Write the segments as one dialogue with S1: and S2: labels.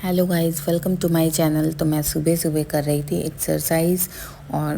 S1: Hello guys, welcome to my channel. तो मैं सुबह सुबह कर रही थी एक्सरसाइज और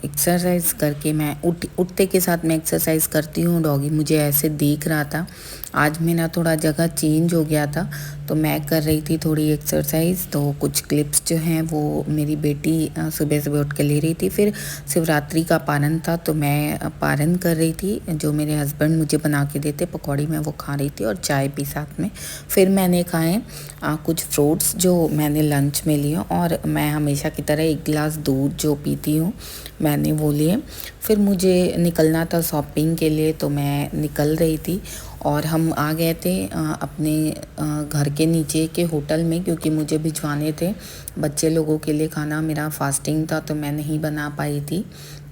S1: एक्सरसाइज करके मैं उठते के साथ मैं एक्सरसाइज करती हूँ। डॉगी मुझे ऐसे देख रहा था। आज मेरा थोड़ा जगह चेंज हो गया था तो मैं कर रही थी थोड़ी एक्सरसाइज। तो कुछ क्लिप्स जो हैं वो मेरी बेटी सुबह सुबह उठ के ले रही थी। फिर शिवरात्रि का पारण था तो मैं पारण कर रही थी। जो मेरे हस्बैंड मुझे बना के देते पकौड़ी, मैं वो खा रही थी और चाय पी साथ में। फिर मैंने खाए कुछ फ्रूट्स जो मैंने लंच में लिए, और मैं हमेशा की तरह एक गिलास दूध जो पीती हूँ मैंने वो लिए। फिर मुझे निकलना था शॉपिंग के लिए तो मैं निकल रही थी और हम आ गए थे अपने घर के नीचे के होटल में, क्योंकि मुझे भिजवाने थे बच्चे लोगों के लिए खाना। मेरा फास्टिंग था तो मैं नहीं बना पाई थी,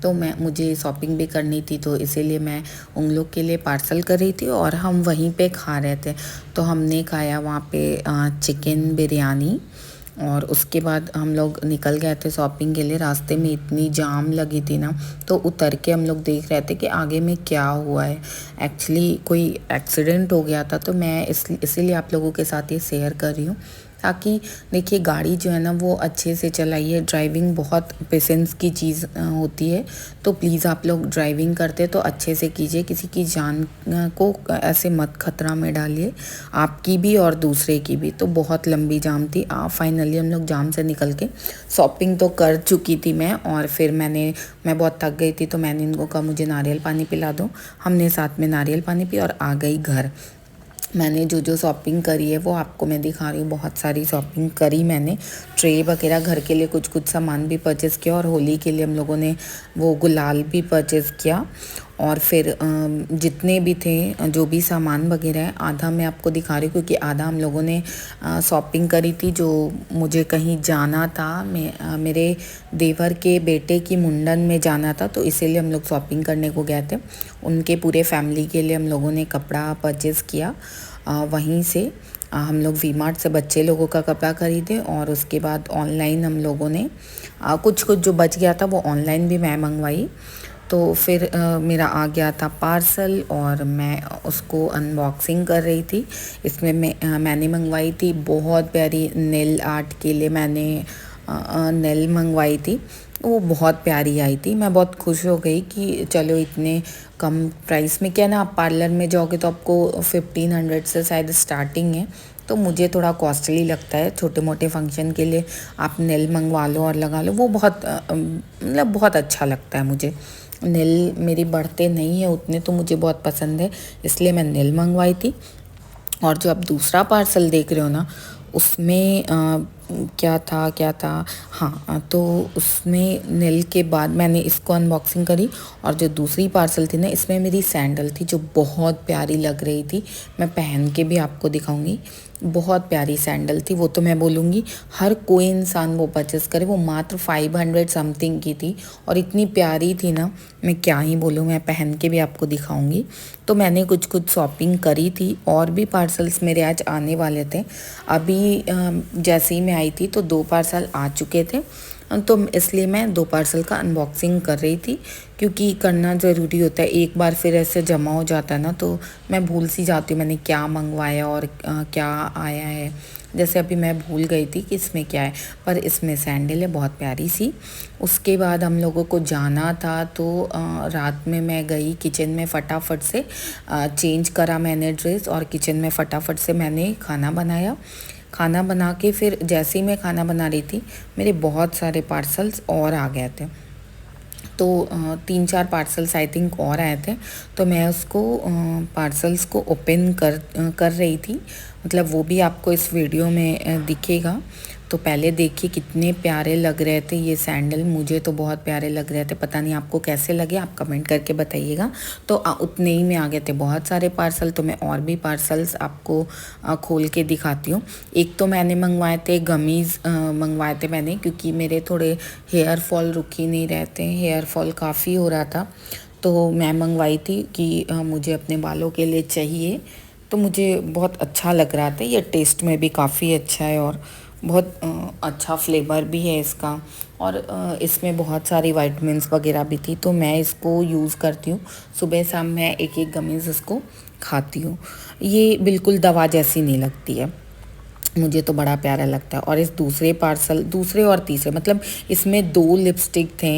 S1: तो मुझे शॉपिंग भी करनी थी, तो इसीलिए मैं उन लोग के लिए पार्सल कर रही थी और हम वहीं पे खा रहे थे। तो हमने खाया वहाँ पे चिकन बिरयानी, और उसके बाद हम लोग निकल गए थे शॉपिंग के लिए। रास्ते में इतनी जाम लगी थी ना, तो उतर के हम लोग देख रहे थे कि आगे में क्या हुआ है। एक्चुअली कोई एक्सीडेंट हो गया था, तो मैं इसीलिए आप लोगों के साथ ये शेयर कर रही हूँ, ताकि देखिए गाड़ी जो है ना वो अच्छे से चलाइए। ड्राइविंग बहुत पेशेंस की चीज़ होती है, तो प्लीज़ आप लोग ड्राइविंग करते तो अच्छे से कीजिए। किसी की जान को ऐसे मत खतरा में डालिए, आपकी भी और दूसरे की भी। तो बहुत लंबी जाम थी। फाइनली हम लोग जाम से निकल के शॉपिंग तो कर चुकी थी मैं, और फिर मैं बहुत थक गई थी तो मैंने इनको कहा मुझे नारियल पानी पिला दो। हमने साथ में नारियल पानी पिया और आ गई घर। मैंने जो जो शॉपिंग करी है वो आपको मैं दिखा रही हूँ। बहुत सारी शॉपिंग करी मैंने, ट्रे वगैरह घर के लिए कुछ कुछ सामान भी परचेज़ किया, और होली के लिए हम लोगों ने वो गुलाल भी परचेज़ किया। और फिर जितने भी थे जो भी सामान वगैरह है, आधा मैं आपको दिखा रही हूँ क्योंकि आधा हम लोगों ने शॉपिंग करी थी। जो मुझे कहीं जाना था, मेरे देवर के बेटे की मुंडन में जाना था, तो इसीलिए हम लोग शॉपिंग करने को गए थे। उनके पूरे फैमिली के लिए हम लोगों ने कपड़ा परचेज़ किया। वहीं से हम लोग वी मार्ट से बच्चे लोगों का कपड़ा खरीदे, और उसके बाद ऑनलाइन हम लोगों ने कुछ कुछ जो बच गया था वो ऑनलाइन भी मैं मंगवाई। तो फिर मेरा आ गया था पार्सल और मैं उसको अनबॉक्सिंग कर रही थी। इसमें मैंने मंगवाई थी बहुत प्यारी नेल आर्ट के लिए, मैंने नेल मंगवाई थी। वो बहुत प्यारी आई थी। मैं बहुत खुश हो गई कि चलो इतने कम प्राइस में, क्या ना, आप पार्लर में जाओगे तो आपको 1500 से शायद स्टार्टिंग है। तो मुझे थोड़ा कॉस्टली लगता है। छोटे मोटे फंक्शन के लिए आप नेल मंगवा लो और लगा लो, वो बहुत मतलब बहुत अच्छा लगता है मुझे। नेल मेरी बढ़ते नहीं है उतने, तो मुझे बहुत पसंद है, इसलिए मैं नेल मंगवाई थी। और जो आप दूसरा पार्सल देख रहे हो ना, उसमें क्या था, हाँ, तो उसमें नेल के बाद मैंने इसको अनबॉक्सिंग करी। और जो दूसरी पार्सल थी ना, इसमें मेरी सैंडल थी जो बहुत प्यारी लग रही थी। मैं पहन के भी आपको दिखाऊंगी। बहुत प्यारी सैंडल थी, वो तो मैं बोलूँगी हर कोई इंसान वो परचेज़ करे। वो मात्र 500 समथिंग की थी और इतनी प्यारी थी ना, मैं क्या ही बोलूँ। मैं पहन के भी आपको दिखाऊंगी। तो मैंने कुछ कुछ शॉपिंग करी थी, और भी पार्सल्स मेरे आज आने वाले थे। अभी जैसे ही मैं आई थी तो 2 पार्सल आ चुके थे, तो इसलिए मैं 2 पार्सल का अनबॉक्सिंग कर रही थी, क्योंकि करना ज़रूरी होता है। एक बार फिर ऐसे जमा हो जाता है ना, तो मैं भूल सी जाती हूँ मैंने क्या मंगवाया और क्या आया है। जैसे अभी मैं भूल गई थी कि इसमें क्या है, पर इसमें सैंडल है बहुत प्यारी सी। उसके बाद हम लोगों को जाना था, तो रात में मैं गई किचन में, फटाफट से चेंज करा मैंने ड्रेस, और किचन में फटाफट से मैंने खाना बनाया। खाना बना के फिर जैसे ही मैं खाना बना रही थी, मेरे बहुत सारे पार्सल्स और आ गए थे। तो 3-4 पार्सल्स आई थिंक और आए थे। तो मैं उसको पार्सल्स को ओपन कर रही थी। मतलब वो भी आपको इस वीडियो में दिखेगा। तो पहले देखिए कितने प्यारे लग रहे थे ये सैंडल, मुझे तो बहुत प्यारे लग रहे थे। पता नहीं आपको कैसे लगे, आप कमेंट करके बताइएगा। तो उतने ही में आ गए थे बहुत सारे पार्सल। तो मैं और भी पार्सल्स आपको खोल के दिखाती हूँ। एक तो मैंने मंगवाए थे गमीज़ मंगवाए थे मैंने, क्योंकि मेरे थोड़े हेयर फॉल रुक ही नहीं रहते हैं, हेयर फॉल काफ़ी हो रहा था। तो मैं मंगवाई थी कि मुझे अपने बालों के लिए चाहिए। तो मुझे बहुत अच्छा लग रहा था, ये टेस्ट में भी काफ़ी अच्छा है और बहुत अच्छा फ्लेवर भी है इसका। और इसमें बहुत सारी विटामिन्स वगैरह भी थी, तो मैं इसको यूज़ करती हूँ। सुबह शाम मैं एक एक गमीज़ इसको खाती हूँ। ये बिल्कुल दवा जैसी नहीं लगती है। मुझे तो बड़ा प्यारा लगता है। और इस दूसरे पार्सल, दूसरे और तीसरे, मतलब इसमें 2 लिपस्टिक थे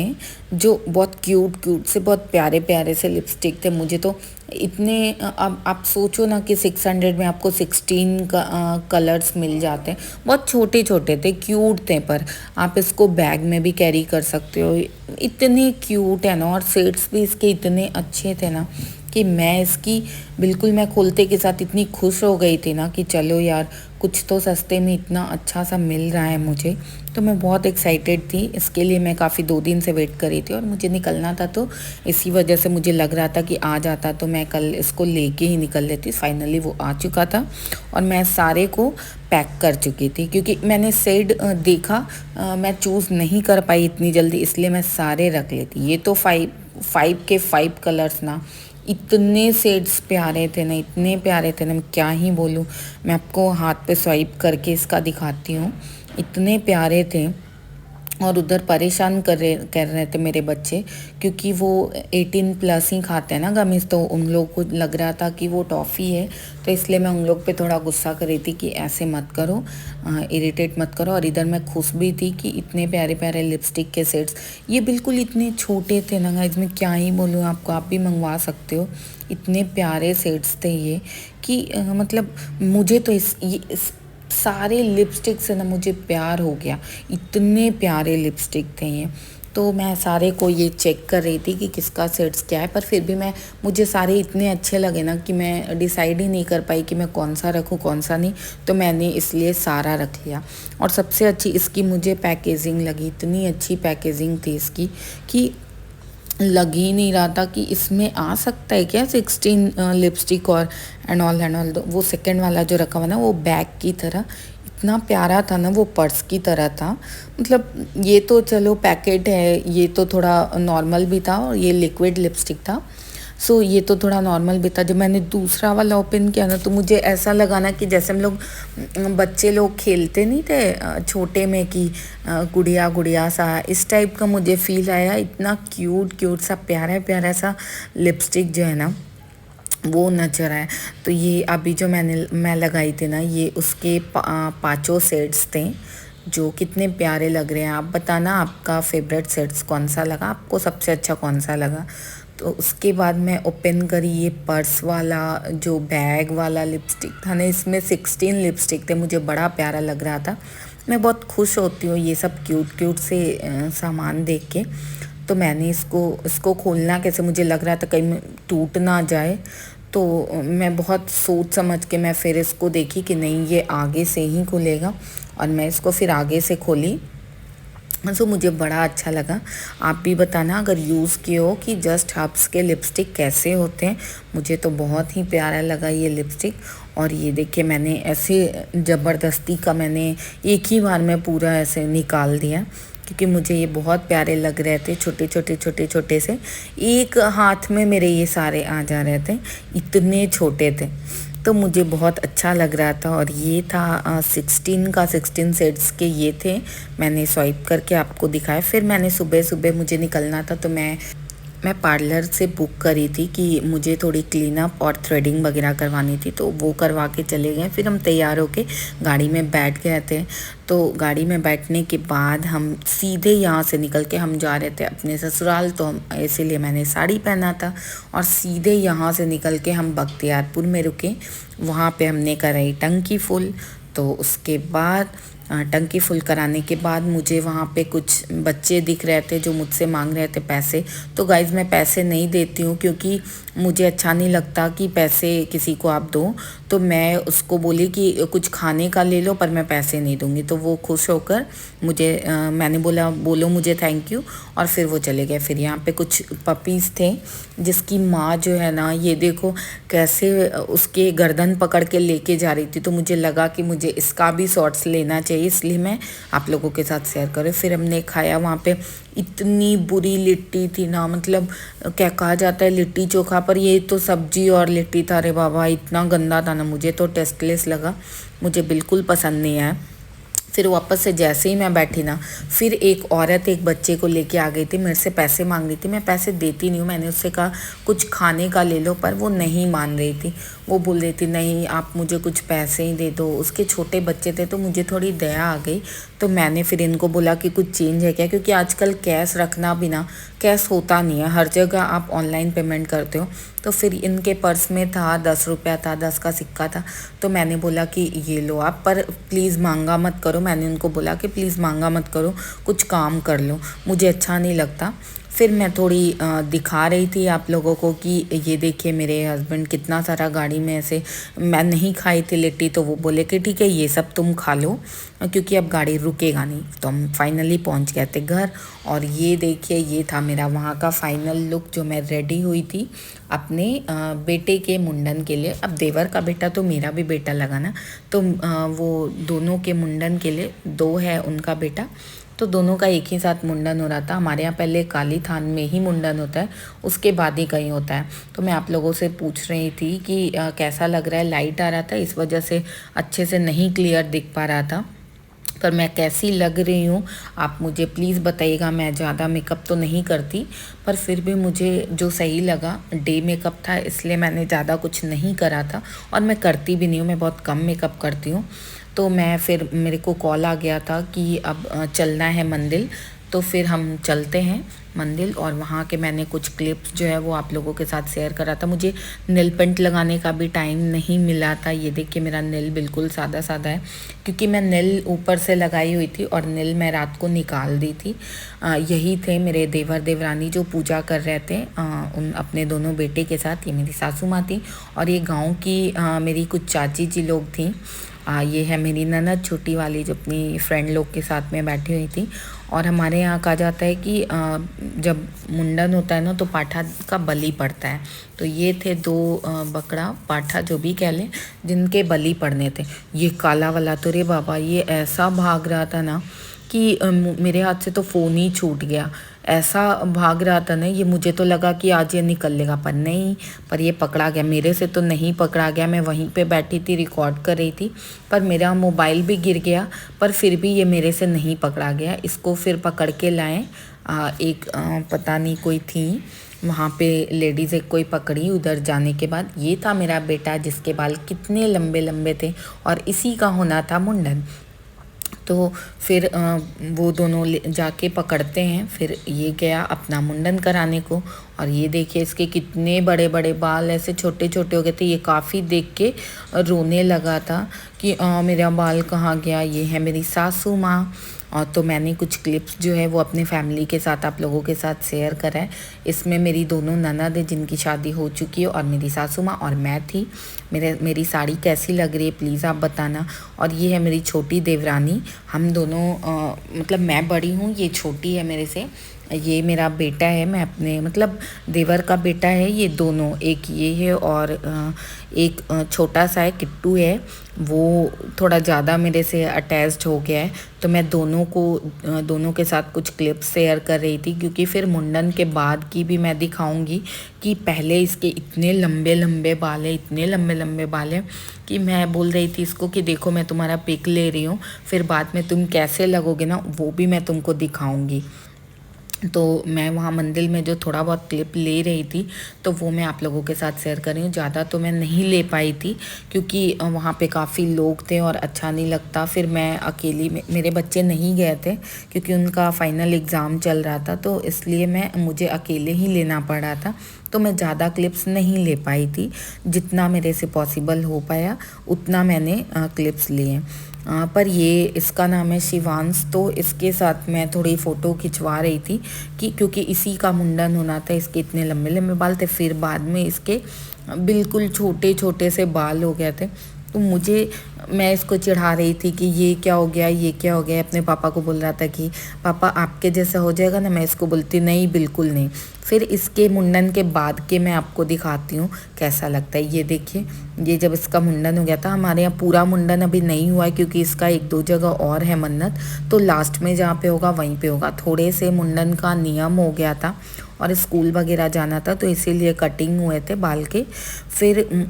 S1: जो बहुत क्यूट क्यूट से, बहुत प्यारे प्यारे से लिपस्टिक थे। मुझे तो इतने, अब आप सोचो ना कि 600 में आपको 16 कलर्स मिल जाते हैं। बहुत छोटे छोटे थे, क्यूट थे, पर आप इसको बैग में भी कैरी कर सकते हो। इतने क्यूट है ना, और सेट्स भी इसके इतने अच्छे थे ना कि मैं इसकी बिल्कुल, मैं खोलते के साथ इतनी खुश हो गई थी ना कि चलो यार, कुछ तो सस्ते में इतना अच्छा सा मिल रहा है मुझे। तो मैं बहुत एक्साइटेड थी इसके लिए। मैं काफ़ी 2 दिन से वेट कर रही थी और मुझे निकलना था, तो इसी वजह से मुझे लग रहा था कि आ जाता तो मैं कल इसको लेके ही निकल लेती। फाइनली वो आ चुका था और मैं सारे को पैक कर चुकी थी, क्योंकि मैंने शेड देखा, मैं चूज़ नहीं कर पाई इतनी जल्दी, इसलिए मैं सारे रख लेती। ये तो 5 के 5 कलर्स ना, इतने शेड्स प्यारे थे ना, इतने प्यारे थे ना, मैं क्या ही बोलूँ। मैं आपको हाथ पे स्वाइप करके इसका दिखाती हूँ, इतने प्यारे थे। और उधर परेशान कर रहे थे मेरे बच्चे, क्योंकि वो 18 प्लस ही खाते हैं ना गमीज़, तो उन लोग को लग रहा था कि वो टॉफ़ी है, तो इसलिए मैं उन लोग पे थोड़ा गुस्सा कर रही थी कि ऐसे मत करो, इरिटेट मत करो। और इधर मैं खुश भी थी कि इतने प्यारे प्यारे लिपस्टिक के सेट्स, ये बिल्कुल इतने छोटे थे ना गाइस, मैं क्या ही बोलूँ आपको, आप भी मंगवा सकते हो। इतने प्यारे सेट्स थे ये कि मतलब मुझे तो इस सारे लिपस्टिक से ना मुझे प्यार हो गया। इतने प्यारे लिपस्टिक थे ये। तो मैं सारे को ये चेक कर रही थी कि किसका सेट्स क्या है, पर फिर भी मुझे सारे इतने अच्छे लगे ना कि मैं डिसाइड ही नहीं कर पाई कि मैं कौन सा रखूँ कौन सा नहीं। तो मैंने इसलिए सारा रख लिया। और सबसे अच्छी इसकी मुझे पैकेजिंग लगी, इतनी अच्छी पैकेजिंग थी इसकी कि लग ही नहीं रहा था कि इसमें आ सकता है क्या 16 लिपस्टिक और एंड ऑल। वो सेकंड वाला जो रखा हुआ ना, वो बैग की तरह इतना प्यारा था ना, वो पर्स की तरह था। मतलब ये तो चलो पैकेट है, ये तो थोड़ा नॉर्मल भी था, और ये लिक्विड लिपस्टिक था, सो ये तो थोड़ा नॉर्मल भी था। जब मैंने दूसरा वाला ओपन किया ना, तो मुझे ऐसा लगा ना कि जैसे हम लोग बच्चे लोग खेलते नहीं थे छोटे में कि गुड़िया गुड़िया सा, इस टाइप का मुझे फील आया। इतना क्यूट क्यूट सा प्यारा प्यारा सा लिपस्टिक जो है ना, वो नज़र आया। तो ये अभी जो मैं लगाई थी ना, ये उसके 5 सेट्स थे, जो कितने प्यारे लग रहे हैं। आप बताना आपका फेवरेट सेट्स कौन सा लगा, आपको सबसे अच्छा कौन सा लगा। तो उसके बाद मैं ओपन करी ये पर्स वाला जो बैग वाला लिपस्टिक था ना, इसमें 16 लिपस्टिक थे, मुझे बड़ा प्यारा लग रहा था। मैं बहुत खुश होती हूँ ये सब क्यूट क्यूट से सामान देख के। तो मैंने इसको खोलना कैसे, मुझे लग रहा था कहीं टूट ना जाए, तो मैं बहुत सोच समझ के मैं फिर इसको देखी कि नहीं, ये आगे से ही खुलेगा, और मैं इसको फिर आगे से खोली। सो मुझे बड़ा अच्छा लगा। आप भी बताना अगर यूज़ किए हो कि जस्ट हब्स के लिपस्टिक कैसे होते हैं। मुझे तो बहुत ही प्यारा लगा ये लिपस्टिक। और ये देखिए, मैंने ऐसे ज़बरदस्ती का मैंने एक ही बार में पूरा ऐसे निकाल दिया, क्योंकि मुझे ये बहुत प्यारे लग रहे थे, छोटे छोटे छोटे छोटे से। एक हाथ में मेरे ये सारे आ जा रहे थे, इतने छोटे थे, तो मुझे बहुत अच्छा लग रहा था। और ये था 16 सेट्स के ये थे, मैंने स्वाइप करके आपको दिखाया। फिर मैंने सुबह सुबह मुझे निकलना था, तो मैं पार्लर से बुक करी थी कि मुझे थोड़ी क्लीन अप और थ्रेडिंग वगैरह करवानी थी, तो वो करवा के चले गए। फिर हम तैयार होके गाड़ी में बैठ गए थे। तो गाड़ी में बैठने के बाद हम सीधे यहाँ से निकल के हम जा रहे थे अपने ससुराल, तो हम इसीलिए मैंने साड़ी पहना था। और सीधे यहाँ से निकल के हम बख्तियारपुर में रुके, वहाँ पे हमने कराई टंकी फुल। तो उसके बाद टंकी फुल कराने के बाद मुझे वहाँ पे कुछ बच्चे दिख रहे थे जो मुझसे मांग रहे थे पैसे। तो गाइज़, मैं पैसे नहीं देती हूँ, क्योंकि मुझे अच्छा नहीं लगता कि पैसे किसी को आप दो। तो मैं उसको बोली कि कुछ खाने का ले लो, पर मैं पैसे नहीं दूँगी। तो वो खुश होकर मैंने बोला बोलो मुझे थैंक यू, और फिर वो चले गए। फिर यहाँ पे कुछ पपीज़ थे जिसकी माँ जो है ना, ये देखो कैसे उसके गर्दन पकड़ के लेके जा रही थी। तो मुझे लगा कि मुझे इसका भी शॉर्ट्स लेना चाहिए, इसलिए मैं आप लोगों के साथ शेयर करूँ। फिर हमने खाया वहाँ पे, इतनी बुरी लिट्टी थी ना, मतलब क्या कहा जाता है लिट्टी चोखा, पर ये तो सब्जी और लिट्टी था। रे बाबा, इतना गंदा था ना, मुझे तो टेस्टलेस लगा, मुझे बिल्कुल पसंद नहीं आया। फिर वापस से जैसे ही मैं बैठी ना, फिर एक औरत एक बच्चे को लेके आ गई थी, मेरे से पैसे मांग रही थी। मैं पैसे देती नहीं हूँ, मैंने उससे कहा कुछ खाने का ले लो, पर वो नहीं मान रही थी। वो बोल रही थी नहीं आप मुझे कुछ पैसे ही दे दो। उसके छोटे बच्चे थे तो मुझे थोड़ी दया आ गई, तो मैंने फिर इनको बोला कि कुछ चेंज है क्या, क्योंकि आजकल कैश रखना भी ना, कैश होता नहीं है, हर जगह आप ऑनलाइन पेमेंट करते हो। तो फिर इनके पर्स में था 10 रुपया था, 10 का सिक्का था। तो मैंने बोला कि ये लो आप, पर प्लीज़ मांगा मत करो। मैंने उनको बोला कि प्लीज़ मांगा मत करो, कुछ काम कर लो, मुझे अच्छा नहीं लगता। फिर मैं थोड़ी दिखा रही थी आप लोगों को कि ये देखिए मेरे हस्बैंड कितना सारा गाड़ी में ऐसे, मैं नहीं खाई थी लिट्टी, तो वो बोले कि ठीक है ये सब तुम खा लो क्योंकि अब गाड़ी रुकेगा नहीं। तो हम फाइनली पहुंच गए थे घर। और ये देखिए ये था मेरा वहाँ का फाइनल लुक, जो मैं रेडी हुई थी अपने बेटे के मुंडन के लिए। अब देवर का बेटा तो मेरा भी बेटा लगा ना, तो वो दोनों के मुंडन के लिए, दो है उनका बेटा, तो दोनों का एक ही साथ मुंडन हो रहा था। हमारे यहाँ पहले काली थान में ही मुंडन होता है, उसके बाद ही कहीं होता है। तो मैं आप लोगों से पूछ रही थी कि कैसा लग रहा है। लाइट आ रहा था इस वजह से अच्छे से नहीं क्लियर दिख पा रहा था, पर मैं कैसी लग रही हूँ आप मुझे प्लीज़ बताइएगा। मैं ज़्यादा मेकअप तो नहीं करती, पर फिर भी मुझे जो सही लगा, डे मेकअप था इसलिए मैंने ज़्यादा कुछ नहीं करा था, और मैं करती भी नहीं हूँ, मैं बहुत कम मेकअप करती हूँ। तो मैं फिर मेरे को कॉल आ गया था कि अब चलना है मंदिर, तो फिर हम चलते हैं मंदिर। और वहाँ के मैंने कुछ क्लिप्स जो है वो आप लोगों के साथ शेयर करा था। मुझे नेल पेंट लगाने का भी टाइम नहीं मिला था। ये देखिए मेरा नेल बिल्कुल सादा सादा है, क्योंकि मैं नेल ऊपर से लगाई हुई थी और नेल मैं रात को निकाल दी थी। यही थे मेरे देवर देवरानी जो पूजा कर रहे थे उन अपने दोनों बेटे के साथ। ये मेरी सासू माँ थी, और ये गाँव की मेरी कुछ चाची जी लोग थी। ये है मेरी ननद छोटी वाली, जो अपनी फ्रेंड लोग के साथ में बैठी हुई थी। और हमारे यहाँ कहा जाता है कि जब मुंडन होता है ना तो पाठा का बलि पड़ता है। तो ये थे दो बकरा पाठा जो भी कह लें, जिनके बलि पड़ने थे। ये काला वाला तो रे बाबा ये ऐसा भाग रहा था ना कि मेरे हाथ से तो फ़ोन ही छूट गया। ऐसा भाग रहा था ना, ये मुझे तो लगा कि आज ये निकल लेगा, पर नहीं, पर ये पकड़ा गया। मेरे से तो नहीं पकड़ा गया, मैं वहीं पे बैठी थी रिकॉर्ड कर रही थी, पर मेरा मोबाइल भी गिर गया, पर फिर भी ये मेरे से नहीं पकड़ा गया। इसको फिर पकड़ के लाएं। एक पता नहीं कोई थी वहाँ पे लेडीज़, एक कोई पकड़ी उधर जाने के बाद। ये था मेरा बेटा जिसके बाल कितने लंबे लंबे थे, और इसी का होना था मुंडन। तो फिर वो दोनों जाके पकड़ते हैं, फिर ये गया अपना मुंडन कराने को। और ये देखिए इसके कितने बड़े बड़े बाल ऐसे छोटे छोटे हो गए थे। ये काफ़ी देख के रोने लगा था कि मेरा बाल कहाँ गया। ये है मेरी सासू माँ। और तो मैंने कुछ क्लिप्स जो है वो अपने फैमिली के साथ आप लोगों के साथ शेयर करा है। इसमें मेरी दोनों ननद है जिनकी शादी हो चुकी है, और मेरी सासू माँ और मैं थी। मेरी साड़ी कैसी लग रही है प्लीज़ आप बताना। और ये है मेरी छोटी देवरानी। हम दोनों मतलब मैं बड़ी हूँ, ये छोटी है मेरे से। ये मेरा बेटा है, मैं अपने मतलब देवर का बेटा है। ये दोनों, एक ये है और एक छोटा सा है किट्टू है, वो थोड़ा ज़्यादा मेरे से अटैच्ड हो गया है। तो मैं दोनों के साथ कुछ क्लिप्स शेयर कर रही थी, क्योंकि फिर मुंडन के बाद की भी मैं दिखाऊंगी कि पहले इसके इतने लंबे लंबे बाल हैं, इतने लंबे लंबे बाल हैं कि मैं बोल रही थी इसको कि देखो मैं तुम्हारा पिक ले रही हूँ, फिर बाद में तुम कैसे लगोगे ना वो भी मैं तुमको दिखाऊंगी। तो मैं वहाँ मंदिर में जो थोड़ा बहुत क्लिप ले रही थी, तो वो मैं आप लोगों के साथ शेयर कर रही हूँ। ज़्यादा तो मैं नहीं ले पाई थी, क्योंकि वहाँ पे काफ़ी लोग थे और अच्छा नहीं लगता। फिर मैं अकेली मेरे बच्चे नहीं गए थे क्योंकि उनका फाइनल एग्ज़ाम चल रहा था, तो इसलिए मुझे अकेले ही लेना पड़ा था। तो मैं ज़्यादा क्लिप्स नहीं ले पाई थी, जितना मेरे से पॉसिबल हो पाया उतना मैंने क्लिप्स लिए। पर ये इसका नाम है शिवांश। तो इसके साथ मैं थोड़ी फ़ोटो खिंचवा रही थी कि क्योंकि इसी का मुंडन होना था। इसके इतने लंबे लंबे बाल थे, फिर बाद में इसके बिल्कुल छोटे छोटे से बाल हो गए थे। तो मैं इसको चिढ़ा रही थी कि ये क्या हो गया, ये क्या हो गया। अपने पापा को बोल रहा था कि पापा आपके जैसा हो जाएगा ना। मैं इसको बोलती नहीं बिल्कुल नहीं। फिर इसके मुंडन के बाद के मैं आपको दिखाती हूँ कैसा लगता है। ये देखिए, ये जब इसका मुंडन हो गया था, हमारे यहाँ पूरा मुंडन अभी नहीं हुआ है क्योंकि इसका 1-2 जगह और है मन्नत, तो लास्ट में जहाँ पे होगा वहीं पे होगा। थोड़े से मुंडन का नियम हो गया था और स्कूल वगैरह जाना था, तो इसीलिए कटिंग हुए थे बाल के। फिर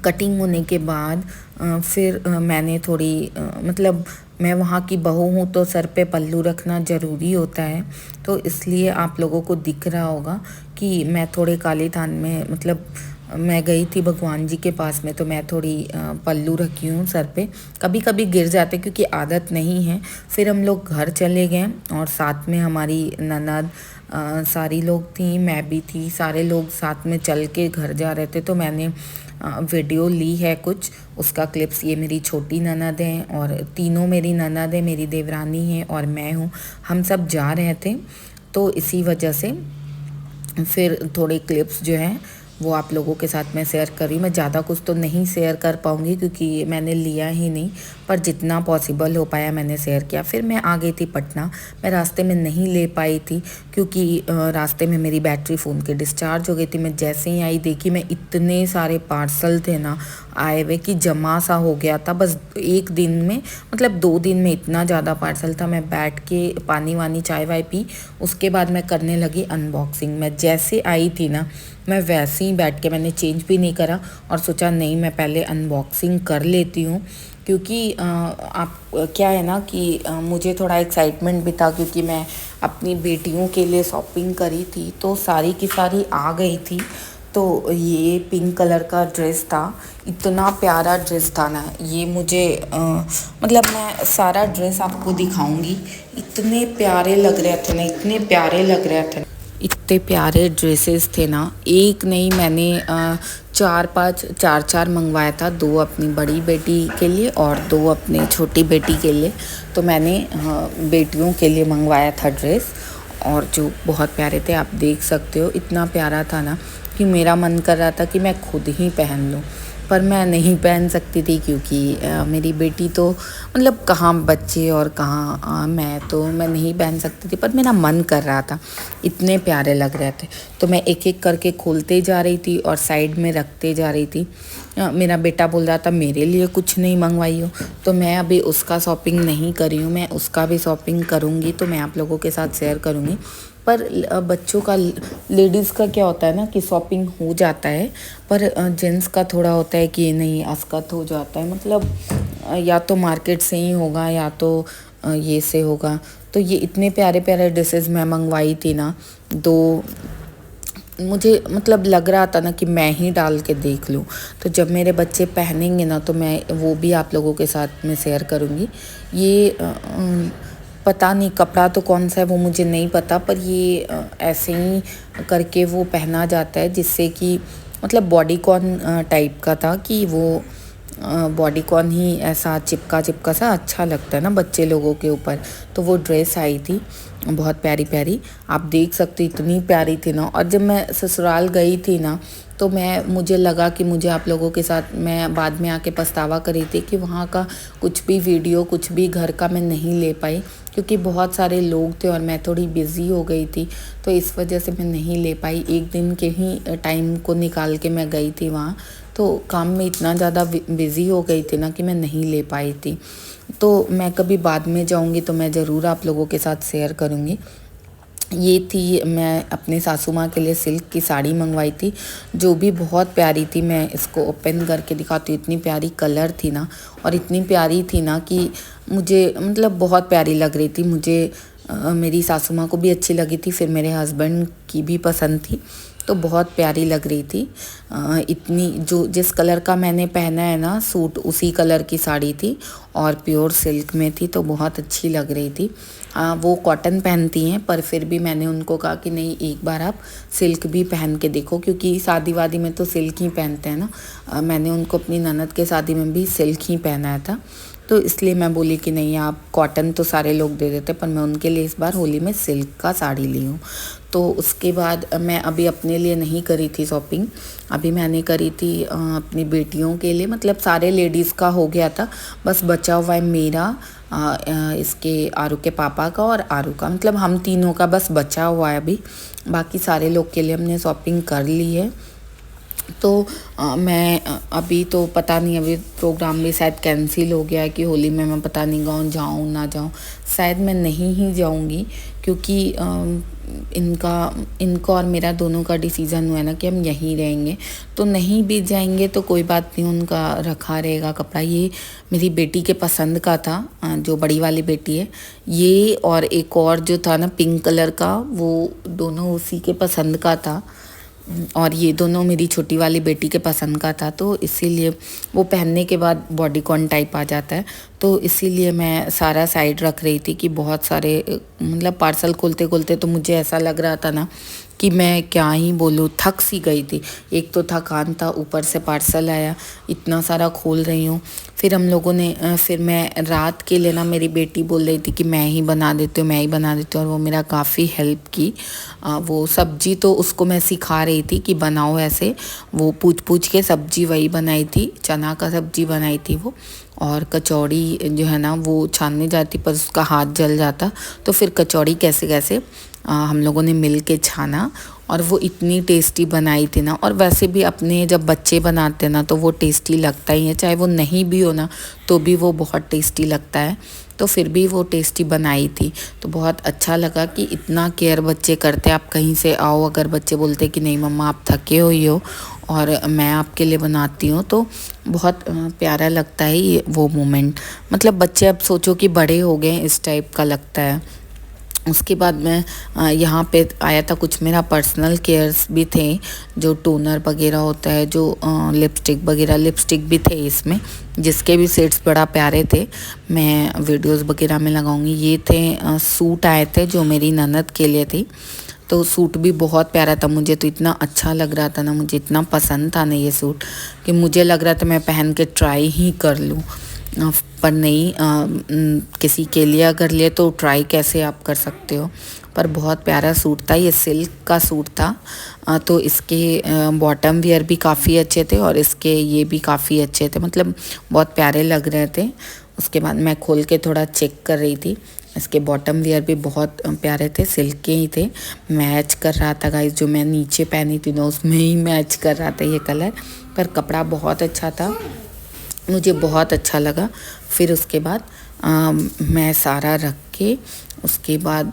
S1: कटिंग होने के बाद फिर मैंने थोड़ी मतलब मैं वहाँ की बहू हूँ तो सर पे पल्लू रखना ज़रूरी होता है, तो इसलिए आप लोगों को दिख रहा होगा कि मैं थोड़े काले थान में, मतलब मैं गई थी भगवान जी के पास में, तो मैं थोड़ी पल्लू रखी हूँ सर पे। कभी कभी गिर जाते क्योंकि आदत नहीं है। फिर हम लोग घर चले गए और साथ में हमारी ननद सारी लोग थी, मैं भी थी, सारे लोग साथ में चल के घर जा रहे थे। तो मैंने वीडियो ली है कुछ, उसका क्लिप्स। ये मेरी छोटी ननद है और तीनों मेरी ननद है, मेरी देवरानी है और मैं हूँ, हम सब जा रहे थे। तो इसी वजह से फिर थोड़े क्लिप्स जो हैं वो आप लोगों के साथ मैं शेयर कर रही हूँ। मैं ज़्यादा कुछ तो नहीं शेयर कर पाऊँगी क्योंकि मैंने लिया ही नहीं, पर जितना पॉसिबल हो पाया मैंने शेयर किया। फिर मैं आ गई थी पटना। मैं रास्ते में नहीं ले पाई थी क्योंकि रास्ते में मेरी बैटरी फ़ोन की डिस्चार्ज हो गई थी। मैं जैसे ही आई देखी, मैं इतने सारे पार्सल थे ना आए हुए कि जमा सा हो गया था बस एक दिन में, मतलब 2 दिन में इतना ज़्यादा पार्सल था। मैं बैठ के पानी वानी चाय वाय पी, उसके बाद मैं करने लगी अनबॉक्सिंग। मैं जैसे आई थी ना, मैं वैसे ही बैठ के, मैंने चेंज भी नहीं करा और सोचा नहीं मैं पहले अनबॉक्सिंग कर लेती हूँ। क्योंकि आप क्या है ना कि मुझे थोड़ा एक्साइटमेंट भी था क्योंकि मैं अपनी बेटियों के लिए शॉपिंग करी थी, तो सारी की सारी आ गई थी। तो ये पिंक कलर का ड्रेस था, इतना प्यारा ड्रेस था ना ये। मुझे मतलब मैं सारा ड्रेस आपको दिखाऊंगी, इतने प्यारे लग रहे थे ना, इतने प्यारे लग रहे थे, इतने प्यारे ड्रेसेस थे ना। एक नहीं, मैंने चार चार मंगवाया था, 2 अपनी बड़ी बेटी के लिए और 2 अपनी छोटी बेटी के लिए। तो मैंने बेटियों के लिए मंगवाया था ड्रेस, और जो बहुत प्यारे थे, आप देख सकते हो। इतना प्यारा था ना कि मेरा मन कर रहा था कि मैं खुद ही पहन लूँ, पर मैं नहीं पहन सकती थी क्योंकि मेरी बेटी तो, मतलब कहाँ बच्चे और कहाँ मैं नहीं पहन सकती थी, पर मेरा मन कर रहा था, इतने प्यारे लग रहे थे। तो मैं एक एक करके खोलते जा रही थी और साइड में रखते जा रही थी। मेरा बेटा बोल रहा था मेरे लिए कुछ नहीं मंगवाई हो, तो मैं अभी उसका शॉपिंग नहीं करी हूँ, मैं उसका भी शॉपिंग करूँगी तो मैं आप लोगों के साथ शेयर करूँगी। पर बच्चों का, लेडीज़ का क्या होता है ना कि शॉपिंग हो जाता है, पर जेंट्स का थोड़ा होता है कि नहीं अस्कत हो जाता है, मतलब या तो मार्केट से ही होगा या तो ये से होगा। तो ये इतने प्यारे प्यारे ड्रेसेस मैं मंगवाई थी ना, 2 मुझे मतलब लग रहा था ना कि मैं ही डाल के देख लूँ। तो जब मेरे बच्चे पहनेंगे ना तो मैं वो भी आप लोगों के साथ में शेयर करूँगी। ये पता नहीं कपड़ा तो कौन सा है वो मुझे नहीं पता, पर ये ऐसे ही करके वो पहना जाता है, जिससे कि मतलब बॉडीकॉन टाइप का था कि वो बॉडीकॉन ही ऐसा चिपका चिपका सा अच्छा लगता है ना बच्चे लोगों के ऊपर। तो वो ड्रेस आई थी बहुत प्यारी प्यारी, आप देख सकते इतनी प्यारी थी ना। और जब मैं ससुराल गई थी ना तो मुझे लगा कि मुझे आप लोगों के साथ, मैं बाद में आके पछतावा करी थी कि वहाँ का कुछ भी वीडियो, कुछ भी घर का मैं नहीं ले पाई क्योंकि बहुत सारे लोग थे और मैं थोड़ी बिज़ी हो गई थी, तो इस वजह से मैं नहीं ले पाई। एक दिन के ही टाइम को निकाल के मैं गई थी वहाँ, तो काम में इतना ज़्यादा बिज़ी हो गई थी ना कि मैं नहीं ले पाई थी। तो मैं कभी बाद में जाऊँगी तो मैं ज़रूर आप लोगों के साथ शेयर करूँगी। ये थी, मैं अपने सासू माँ के लिए सिल्क की साड़ी मंगवाई थी जो भी बहुत प्यारी थी। मैं इसको ओपन करके दिखाती हूँ, इतनी प्यारी कलर थी ना और इतनी प्यारी थी ना कि मुझे मतलब बहुत प्यारी लग रही थी। मुझे मेरी सासू माँ को भी अच्छी लगी थी, फिर मेरे हस्बैंड की भी पसंद थी, तो बहुत प्यारी लग रही थी। इतनी जो जिस कलर का मैंने पहना है ना सूट, उसी कलर की साड़ी थी और प्योर सिल्क में थी, तो बहुत अच्छी लग रही थी। वो कॉटन पहनती हैं, पर फिर भी मैंने उनको कहा कि नहीं एक बार आप सिल्क भी पहन के देखो, क्योंकि शादी वादी में तो सिल्क ही पहनते हैं ना। मैंने उनको अपनी ननद के शादी में भी सिल्क ही पहनाया था, तो इसलिए मैं बोली कि नहीं आप कॉटन तो सारे लोग दे देते, पर मैं उनके लिए इस बार होली में सिल्क का साड़ी ली हूँ। तो उसके बाद मैं अभी अपने लिए नहीं करी थी शॉपिंग, अभी मैंने करी थी अपनी बेटियों के लिए, मतलब सारे लेडीज़ का हो गया था, बस बचा हुआ है मेरा, इसके आरू के पापा का और आरू का, मतलब हम तीनों का बस बचा हुआ है अभी। बाकी सारे लोग के लिए हमने शॉपिंग कर ली है। तो मैं अभी तो पता नहीं, अभी प्रोग्राम भी शायद कैंसिल हो गया है कि होली में मैं पता नहीं गाँव जाऊँ ना जाऊँ। शायद मैं नहीं ही जाऊँगी, क्योंकि इनका और मेरा दोनों का डिसीज़न हुआ है ना कि हम यहीं रहेंगे। तो नहीं भी जाएंगे तो कोई बात नहीं, उनका रखा रहेगा कपड़ा। ये मेरी बेटी के पसंद का था, जो बड़ी वाली बेटी है ये, और एक और जो था ना पिंक कलर का, वो दोनों उसी के पसंद का था। और ये दोनों मेरी छोटी वाली बेटी के पसंद का था, तो इसीलिए वो पहनने के बाद बॉडीकॉन टाइप आ जाता है। तो इसीलिए मैं सारा साइड रख रही थी कि बहुत सारे मतलब पार्सल खोलते खोलते तो मुझे ऐसा लग रहा था ना कि मैं क्या ही बोलूँ, थक सी गई थी। एक तो थकान था, ऊपर से पार्सल आया, इतना सारा खोल रही हूँ। फिर हम लोगों ने फिर मैं रात के लिए ना, मेरी बेटी बोल रही थी कि मैं ही बना देती हूँ, मैं ही बना देती हूँ, और वो मेरा काफ़ी हेल्प की। वो सब्जी तो उसको मैं सिखा रही थी कि बनाओ ऐसे। वो पूछ पूछ के सब्जी वही बनाई थी, चना का सब्जी बनाई थी वो। और कचौड़ी जो है ना वो छानने जाती पर उसका हाथ जल जाता, तो फिर कचौड़ी कैसे कैसे हम लोगों ने मिल के छाना, और वो इतनी टेस्टी बनाई थी ना। और वैसे भी अपने जब बच्चे बनाते हैं ना तो वो टेस्टी लगता ही है, चाहे वो नहीं भी हो ना तो भी वो बहुत टेस्टी लगता है। तो फिर भी वो टेस्टी बनाई थी, तो बहुत अच्छा लगा कि इतना केयर बच्चे करते। आप कहीं से आओ, अगर बच्चे बोलते कि नहीं मम्मा आप थके हुई हो और मैं आपके लिए बनाती हूँ, तो बहुत प्यारा लगता है ये वो मोमेंट। मतलब बच्चे अब सोचो कि बड़े हो गए, इस टाइप का लगता है। उसके बाद मैं यहाँ पे आया था, कुछ मेरा पर्सनल केयर्स भी थे, जो टोनर वगैरह होता है, जो लिपस्टिक वगैरह, लिपस्टिक भी थे इसमें, जिसके भी सेट्स बड़ा प्यारे थे। मैं वीडियोस वगैरह में लगाऊंगी। ये थे सूट आए थे जो मेरी ननद के लिए थी, तो सूट भी बहुत प्यारा था। मुझे तो इतना अच्छा लग रहा था ना, मुझे इतना पसंद था ना ये सूट, कि मुझे लग रहा था मैं पहन के ट्राई ही कर लूँ। पर नहीं, किसी के लिए अगर ले तो ट्राई कैसे आप कर सकते हो। पर बहुत प्यारा सूट था, ये सिल्क का सूट था। तो इसके बॉटम वियर भी काफ़ी अच्छे थे, और इसके ये भी काफ़ी अच्छे थे, मतलब बहुत प्यारे लग रहे थे। उसके बाद मैं खोल के थोड़ा चेक कर रही थी, इसके बॉटम वियर भी बहुत प्यारे थे, सिल्क के ही थे। मैच कर रहा था गाइस, जो मैं नीचे पहनी थी ना उसमें ही मैच कर रहा था ये कलर। पर कपड़ा बहुत अच्छा था, मुझे बहुत अच्छा लगा। फिर उसके बाद मैं सारा रख के उसके बाद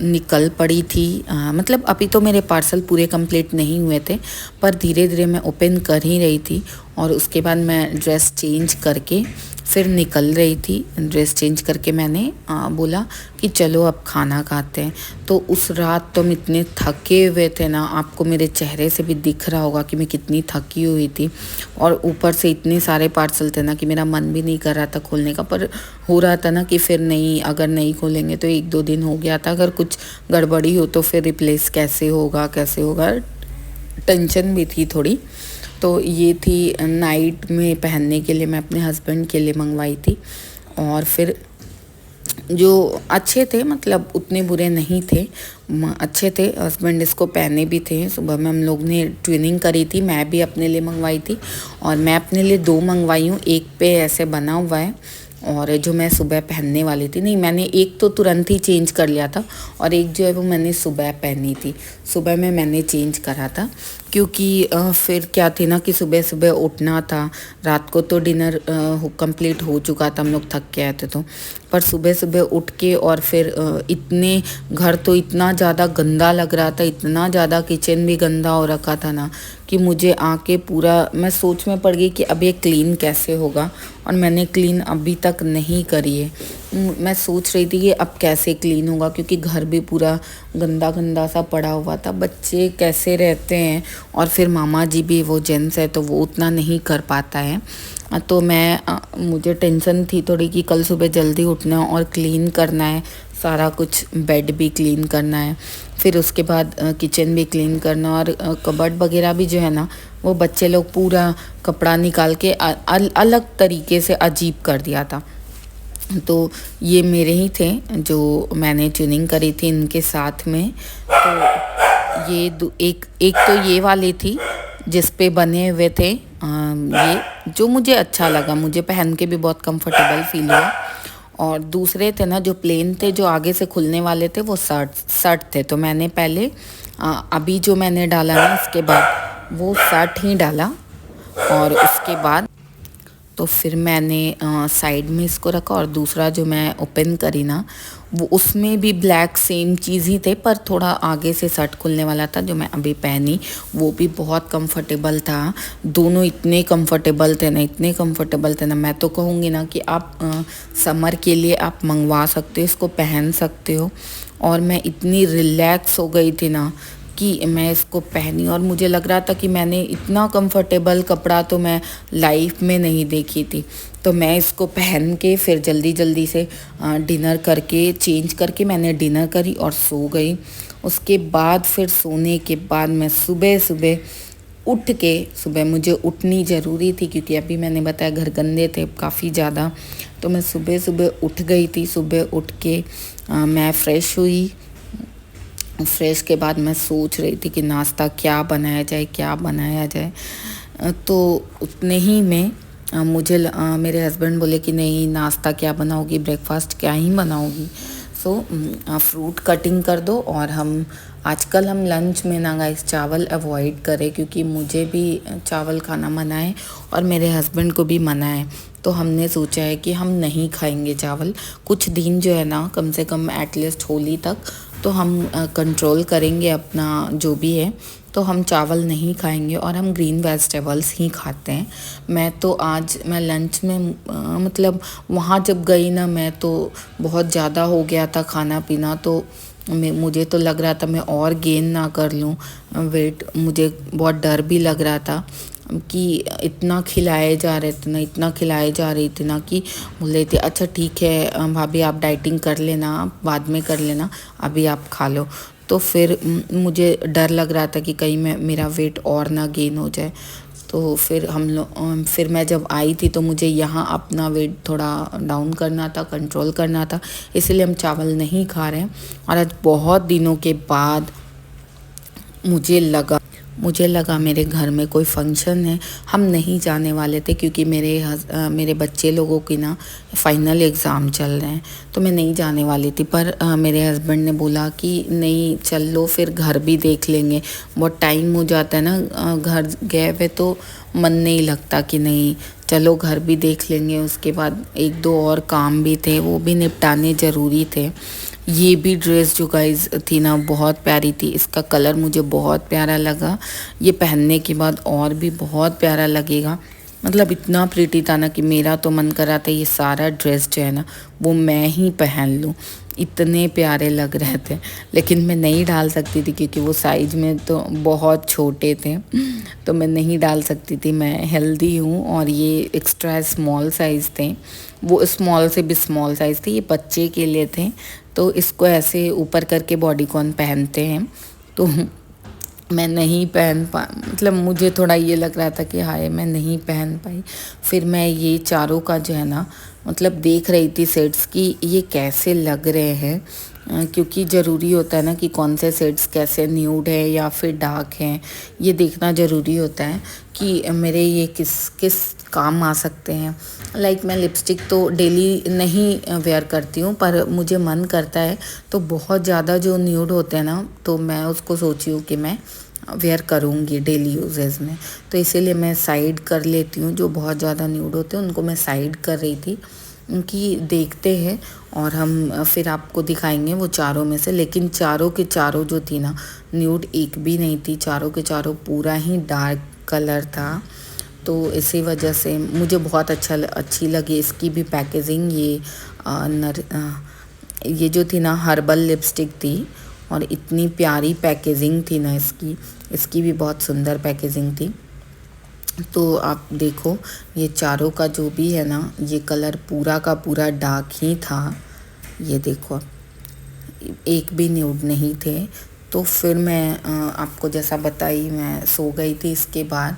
S1: निकल पड़ी थी। मतलब अभी तो मेरे पार्सल पूरे कंप्लीट नहीं हुए थे, पर धीरे धीरे मैं ओपन कर ही रही थी। और उसके बाद मैं ड्रेस चेंज करके फिर निकल रही थी। ड्रेस चेंज करके मैंने बोला कि चलो अब खाना खाते हैं। तो उस रात तो हम इतने थके हुए थे ना, आपको मेरे चेहरे से भी दिख रहा होगा कि मैं कितनी थकी हुई थी। और ऊपर से इतने सारे पार्सल थे ना कि मेरा मन भी नहीं कर रहा था खोलने का, पर हो रहा था ना कि फिर नहीं, अगर नहीं खोलेंगे तो 1-2 दिन हो गया था, अगर कुछ गड़बड़ी हो तो फिर रिप्लेस कैसे होगा कैसे होगा, टेंशन भी थी थोड़ी। तो ये थी नाइट में पहनने के लिए, मैं अपने हस्बैंड के लिए मंगवाई थी। और फिर जो अच्छे थे, मतलब उतने बुरे नहीं थे, अच्छे थे। हस्बैंड इसको पहने भी थे। सुबह में हम लोग ने ट्विनिंग करी थी, मैं भी अपने लिए मंगवाई थी, और मैं अपने लिए 2 मंगवाई हूँ। एक पे ऐसे बना हुआ है, और जो मैं सुबह पहनने वाली थी, नहीं मैंने एक तो तुरंत ही चेंज कर लिया था, और एक जो है वो मैंने सुबह पहनी थी। सुबह में मैंने चेंज करा था, क्योंकि फिर क्या थी ना कि सुबह सुबह उठना था। रात को तो डिनर कंप्लीट हो चुका था, हम लोग थक के आए थे, तो पर सुबह सुबह उठ के और फिर इतने घर तो इतना ज़्यादा गंदा लग रहा था, इतना ज़्यादा किचन भी गंदा हो रखा था ना, कि मुझे आके पूरा मैं सोच में पड़ गई कि अब ये क्लीन कैसे होगा। और मैंने क्लीन अभी तक नहीं करी है। मैं सोच रही थी कि अब कैसे क्लीन होगा, क्योंकि घर भी पूरा गंदा गंदा सा पड़ा हुआ था। बच्चे कैसे रहते हैं, और फिर मामा जी भी वो जेंट्स है तो वो उतना नहीं कर पाता है। तो मुझे टेंशन थी थोड़ी कि कल सुबह जल्दी उठना और क्लीन करना है सारा कुछ, बेड भी क्लीन करना है, फिर उसके बाद किचन भी क्लीन करना, और कबर्ड वगैरह भी जो है ना वो बच्चे लोग पूरा कपड़ा निकाल के अलग तरीके से अजीब कर दिया था। तो ये मेरे ही थे जो मैंने ट्यूनिंग करी थी इनके साथ में। तो ये एक तो ये वाली थी जिस पे बने हुए थे, ये जो मुझे अच्छा लगा, मुझे पहन के भी बहुत कंफर्टेबल फील हुआ। और दूसरे थे ना जो प्लेन थे, जो आगे से खुलने वाले थे, वो शर्ट थे। तो मैंने पहले अभी जो मैंने डाला ना, इसके बाद वो सट ही डाला। और उसके बाद तो फिर मैंने साइड में इसको रखा, और दूसरा जो मैं ओपन करी ना, वो उसमें भी ब्लैक सेम चीज़ ही थे, पर थोड़ा आगे से शर्ट खुलने वाला था। जो मैं अभी पहनी वो भी बहुत कंफर्टेबल था। दोनों इतने कंफर्टेबल थे ना, इतने कंफर्टेबल थे ना, मैं तो कहूँगी ना कि आप समर के लिए आप मंगवा सकते हो, इसको पहन सकते हो। और मैं इतनी रिलैक्स हो गई थी ना कि मैं इसको पहनी, और मुझे लग रहा था कि मैंने इतना कंफर्टेबल कपड़ा तो मैं लाइफ में नहीं देखी थी। तो मैं इसको पहन के फिर जल्दी जल्दी से डिनर करके चेंज करके मैंने डिनर करी और सो गई। उसके बाद फिर सोने के बाद मैं सुबह सुबह उठ के, सुबह मुझे उठनी ज़रूरी थी क्योंकि अभी मैंने बताया घर गंदे थे काफ़ी ज़्यादा। तो मैं सुबह सुबह उठ गई थी। सुबह उठ के मैं फ़्रेश हुई। फ्रेश के बाद मैं सोच रही थी कि नाश्ता क्या बनाया जाए, क्या बनाया जाए। तो उतने ही में मेरे हस्बैंड बोले कि नहीं, नाश्ता क्या बनाओगी, ब्रेकफास्ट क्या ही बनाओगी। सो फ्रूट कटिंग कर दो। और आजकल हम लंच में ना गाइस चावल अवॉइड करें, क्योंकि मुझे भी चावल खाना मना है और मेरे हस्बैंड को भी मना है। तो हमने सोचा है कि हम नहीं खाएंगे चावल कुछ दिन, जो है ना, कम से कम एटलीस्ट होली तक तो हम कंट्रोल करेंगे अपना जो भी है। तो हम चावल नहीं खाएंगे और हम ग्रीन वेजिटेबल्स ही खाते हैं। मैं लंच में मतलब वहाँ जब गई ना, मैं तो बहुत ज़्यादा हो गया था खाना पीना। तो मुझे तो लग रहा था मैं और गेन ना कर लूँ वेट। मुझे बहुत डर भी लग रहा था कि इतना खिलाए जा रहे थे ना, इतना खिलाए जा रही थी ना, कि बोल रहे थे अच्छा ठीक है भाभी आप डाइटिंग कर लेना, बाद में कर लेना, अभी आप खा लो। तो फिर मुझे डर लग रहा था कि कहीं मेरा वेट और ना गेन हो जाए। तो फिर मैं जब आई थी तो मुझे यहाँ अपना वेट थोड़ा डाउन करना था, कंट्रोल करना था, इसलिए हम चावल नहीं खा रहे हैं। और आज बहुत दिनों के बाद मुझे लगा मेरे घर में कोई फंक्शन है। हम नहीं जाने वाले थे क्योंकि मेरे बच्चे लोगों की ना फाइनल एग्ज़ाम चल रहे हैं, तो मैं नहीं जाने वाली थी। पर मेरे हस्बैंड ने बोला कि नहीं चल लो, फिर घर भी देख लेंगे। बहुत टाइम हो जाता है ना घर गए हुए, तो मन नहीं लगता कि नहीं चलो घर भी देख लेंगे। उसके बाद एक दो और काम भी थे, वो भी निपटाने ज़रूरी थे। ये भी ड्रेस जो गाइज थी ना बहुत प्यारी थी, इसका कलर मुझे बहुत प्यारा लगा। ये पहनने के बाद और भी बहुत प्यारा लगेगा। मतलब इतना प्रीटी था ना कि मेरा तो मन कर रहा था ये सारा ड्रेस जो है ना वो मैं ही पहन लूँ, इतने प्यारे लग रहे थे। लेकिन मैं नहीं डाल सकती थी क्योंकि वो साइज में तो बहुत छोटे थे, तो मैं नहीं डाल सकती थी। मैं हेल्दी हूँ और ये एक्स्ट्रा स्मॉल साइज़ थे, वो स्मॉल से भी स्मॉल साइज़ थे, ये बच्चे के लिए थे। तो इसको ऐसे ऊपर करके बॉडीकॉन पहनते हैं, तो मैं नहीं पहन मतलब मुझे थोड़ा ये लग रहा था कि हाय मैं नहीं पहन पाई। फिर मैं ये चारों का जो है ना मतलब देख रही थी सेट्स कि ये कैसे लग रहे हैं, क्योंकि ज़रूरी होता है ना कि कौन से सेट्स कैसे न्यूड है या फिर डार्क हैं, ये देखना ज़रूरी होता है कि मेरे ये किस किस काम आ सकते हैं। लाइक मैं लिपस्टिक तो डेली नहीं वेयर करती हूँ, पर मुझे मन करता है तो बहुत ज़्यादा जो न्यूड होते हैं ना, तो मैं उसको सोची हूँ कि मैं वेयर करूँगी डेली यूजेस में। तो इसीलिए मैं साइड कर लेती हूँ, जो बहुत ज़्यादा न्यूड होते हैं उनको मैं साइड कर रही थी कि देखते हैं और हम फिर आपको दिखाएंगे वो चारों में से। लेकिन चारों के चारों जो थी ना न्यूड एक भी नहीं थी, चारों के चारों पूरा ही डार्क कलर था। तो इसी वजह से मुझे बहुत अच्छी लगी इसकी भी पैकेजिंग। ये जो थी ना हर्बल लिपस्टिक थी और इतनी प्यारी पैकेजिंग थी ना इसकी भी बहुत सुंदर पैकेजिंग थी। तो आप देखो ये चारों का जो भी है ना ये कलर पूरा का पूरा डार्क ही था। ये देखो एक भी न्यूड नहीं थे। तो फिर मैं आपको जैसा बताई मैं सो गई थी। इसके बाद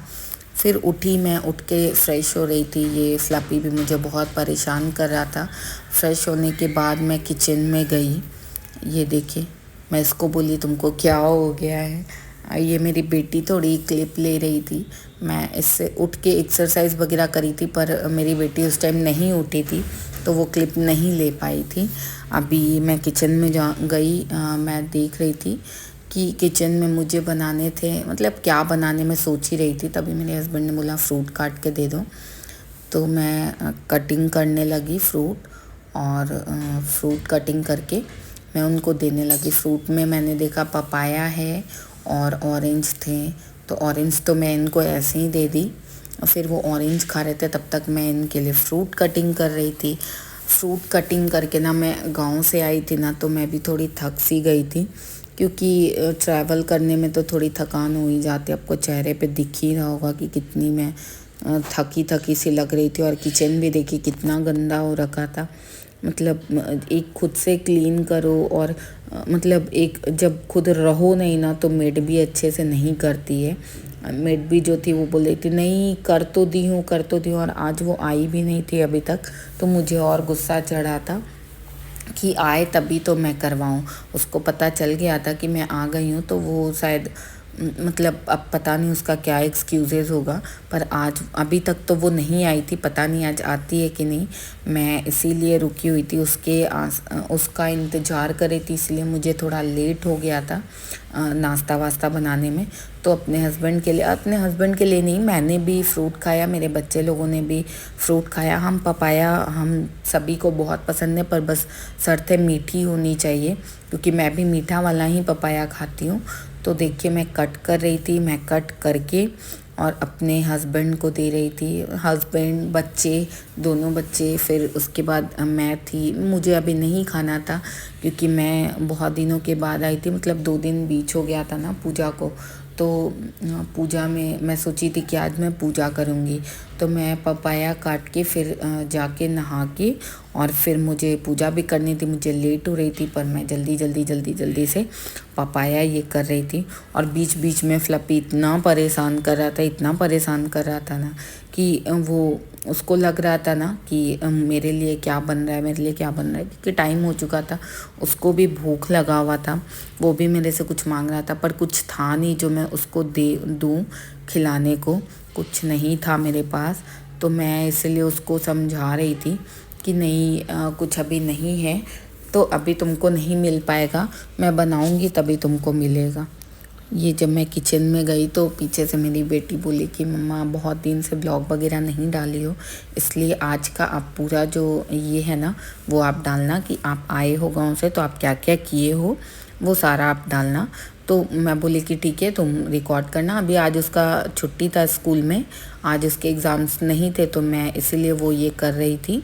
S1: फिर मैं उठ के फ़्रेश हो रही थी। ये फ्लपी भी मुझे बहुत परेशान कर रहा था। फ़्रेश होने के बाद मैं किचन में गई। ये देखिए मैं इसको बोली तुमको क्या हो गया है। ये मेरी बेटी थोड़ी क्लिप ले रही थी। मैं इससे उठ के एक्सरसाइज वगैरह करी थी, पर मेरी बेटी उस टाइम नहीं उठी थी तो वो क्लिप नहीं ले पाई थी। अभी मैं किचन में गई, मैं देख रही थी कि किचन में मुझे बनाने थे, मतलब क्या बनाने में सोच ही रही थी, तभी मेरे हस्बैंड ने बोला फ्रूट काट के दे दो। तो मैं कटिंग करने लगी फ्रूट, और फ्रूट कटिंग करके मैं उनको देने लगी। फ्रूट में मैंने देखा पपाया है और ऑरेंज थे, तो ऑरेंज तो मैं इनको ऐसे ही दे दी। और फिर वो ऑरेंज खा रहे थे, तब तक मैं इनके लिए फ्रूट कटिंग कर रही थी। फ्रूट कटिंग करके ना मैं गांव से आई थी ना, तो मैं भी थोड़ी थक सी गई थी, क्योंकि ट्रैवल करने में तो थोड़ी थकान हो ही जाती है। आपको चेहरे पे दिख ही रहा होगा कि कितनी मैं थकी थकी सी लग रही थी। और किचन भी देखिए कितना गंदा हो रखा था। मतलब एक खुद से क्लीन करो, और मतलब एक जब खुद रहो नहीं ना, तो मेड भी अच्छे से नहीं करती है। मेड भी जो थी वो बोल रही थी नहीं कर तो दी हूँ, कर तो दी हूँ, और आज वो आई भी नहीं थी अभी तक। तो मुझे और गुस्सा चढ़ा था कि आए तभी तो मैं करवाऊँ। उसको पता चल गया था कि मैं आ गई हूँ, तो वो शायद मतलब अब पता नहीं उसका क्या एक्सक्यूज़ेज़ होगा। पर आज अभी तक तो वो नहीं आई थी, पता नहीं आज आती है कि नहीं। मैं इसीलिए रुकी हुई थी, उसका इंतज़ार कर रही थी, इसलिए मुझे थोड़ा लेट हो गया था नाश्ता वास्ता बनाने में। तो अपने हस्बैंड के लिए नहीं, मैंने भी फ्रूट खाया, मेरे बच्चे लोगों ने भी फ्रूट खाया। पपाया हम सभी को बहुत पसंद है, पर बस शर्तें मीठी होनी चाहिए, क्योंकि मैं भी मीठा वाला ही पपाया खाती हूँ। तो देखिए मैं कट कर रही थी, मैं कट करके और अपने हस्बैंड को दे रही थी। हस्बैंड, बच्चे, दोनों बच्चे, फिर उसके बाद मैं थी। मुझे अभी नहीं खाना था, क्योंकि मैं बहुत दिनों के बाद आई थी, मतलब 2 दिन बीच हो गया था ना पूजा को। तो पूजा में मैं सोची थी कि आज मैं पूजा करूँगी, तो मैं पपाया काट के फिर जाके नहा के, और फिर मुझे पूजा भी करनी थी। मुझे लेट हो रही थी, पर मैं जल्दी से पपाया ये कर रही थी। और बीच बीच में फ्लपी इतना परेशान कर रहा था ना, कि वो उसको लग रहा था ना कि मेरे लिए क्या बन रहा है, क्योंकि टाइम हो चुका था। उसको भी भूख लगा हुआ था, वो भी मेरे से कुछ मांग रहा था, पर कुछ था नहीं जो मैं उसको दे दूँ खिलाने को, कुछ नहीं था मेरे पास। तो मैं इसलिए उसको समझा रही थी कि नहीं कुछ अभी नहीं है, तो अभी तुमको नहीं मिल पाएगा, मैं बनाऊंगी तभी तुमको मिलेगा। ये जब मैं किचन में गई, तो पीछे से मेरी बेटी बोली कि मम्मा बहुत दिन से ब्लॉग वगैरह नहीं डाली हो, इसलिए आज का आप पूरा जो ये है ना वो आप डालना, कि आप आए हो गाँव से तो आप क्या क्या किए हो वो सारा आप डालना। तो मैं बोली कि ठीक है तुम रिकॉर्ड करना। अभी आज उसका छुट्टी था स्कूल में, आज उसके एग्ज़ाम्स नहीं थे, तो मैं इसीलिए वो ये कर रही थी।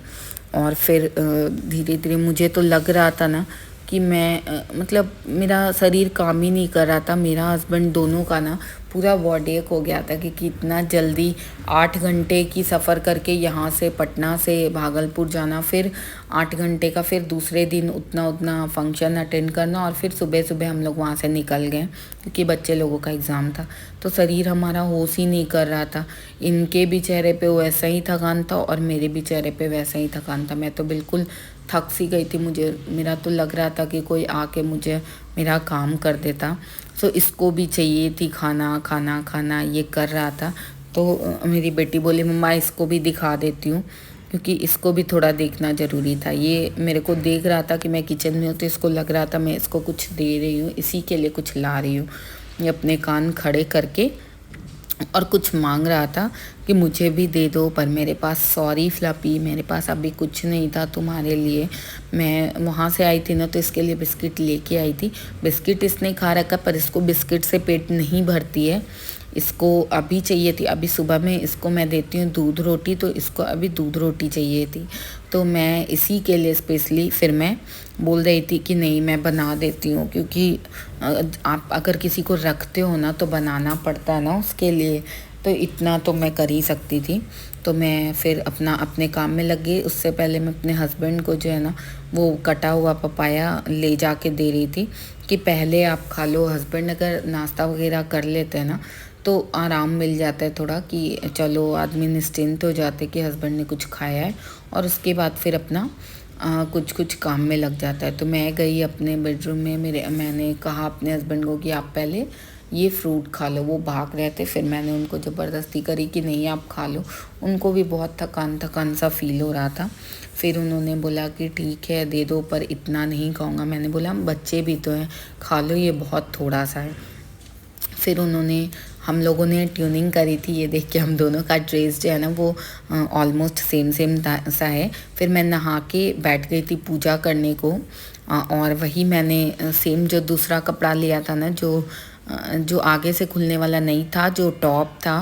S1: और फिर धीरे धीरे मुझे तो लग रहा था ना कि मैं मतलब मेरा शरीर काम ही नहीं कर रहा था, मेरा हस्बैंड दोनों का ना पूरा बॉडी एक हो गया था, कि इतना जल्दी 8 घंटे की सफ़र करके यहाँ से पटना से भागलपुर जाना, फिर 8 घंटे का, फिर दूसरे दिन उतना फंक्शन अटेंड करना, और फिर सुबह सुबह हम लोग वहाँ से निकल गए, क्योंकि बच्चे लोगों का एग्ज़ाम था। तो शरीर हमारा होश ही नहीं कर रहा था। इनके भी चेहरे पे वैसा ही थकान था, और मेरे भी चेहरे पे वैसा ही थकान था। मैं तो बिल्कुल थक सी गई थी। मेरा तो लग रहा था कि कोई आके मुझे मेरा काम कर देता। सो इसको भी चाहिए थी खाना खाना खाना, ये कर रहा था। तो मेरी बेटी बोली मम्मा इसको भी दिखा देती हूँ, क्योंकि इसको भी थोड़ा देखना ज़रूरी था। ये मेरे को देख रहा था कि मैं किचन में हूँ, तो इसको लग रहा था मैं इसको कुछ दे रही हूँ, इसी के लिए कुछ ला रही हूँ। ये अपने कान खड़े करके और कुछ मांग रहा था कि मुझे भी दे दो, पर मेरे पास, सॉरी फ्लपी, मेरे पास अभी कुछ नहीं था तुम्हारे लिए। मैं वहाँ से आई थी ना, तो इसके लिए बिस्किट लेके आई थी। बिस्किट इसने खा रखा, पर इसको बिस्किट से पेट नहीं भरती है, इसको अभी चाहिए थी। अभी सुबह में इसको मैं देती हूँ दूध रोटी, तो इसको अभी दूध रोटी चाहिए थी। तो मैं इसी के लिए स्पेशली फिर मैं बोल रही थी कि नहीं मैं बना देती हूँ, क्योंकि आप अगर किसी को रखते हो ना तो बनाना पड़ता है ना उसके लिए। तो इतना तो मैं कर ही सकती थी। तो मैं फिर अपने काम में लग गई। उससे पहले मैं अपने हस्बैंड को जो है ना वो कटा हुआ पपाया ले जाके दे रही थी, कि पहले आप खा लो। हस्बैंड अगर नाश्ता वगैरह कर लेते हैं ना, तो आराम मिल जाता है थोड़ा, कि चलो आदमी निश्चिंत हो जाते कि हस्बैंड ने कुछ खाया है, और उसके बाद फिर अपना कुछ काम में लग जाता है। तो मैं गई अपने बेडरूम में, मैंने कहा अपने हस्बैंड को कि आप पहले ये फ्रूट खा लो। वो भाग रहे थे, फिर मैंने उनको ज़बरदस्ती करी कि नहीं आप खा लो। उनको भी बहुत थकान थकान सा फील हो रहा था। फिर उन्होंने बोला कि ठीक है दे दो, पर इतना नहीं खाऊंगा। मैंने बोला बच्चे भी तो हैं, खा लो, ये बहुत थोड़ा सा है। फिर हम लोगों ने ट्यूनिंग करी थी। ये देख के हम दोनों का ड्रेस जो है ना वो ऑलमोस्ट सेम सेम सा है। फिर मैं नहा के बैठ गई थी पूजा करने को, और वही मैंने सेम जो दूसरा कपड़ा लिया था ना, जो आगे से खुलने वाला नहीं था, जो टॉप था,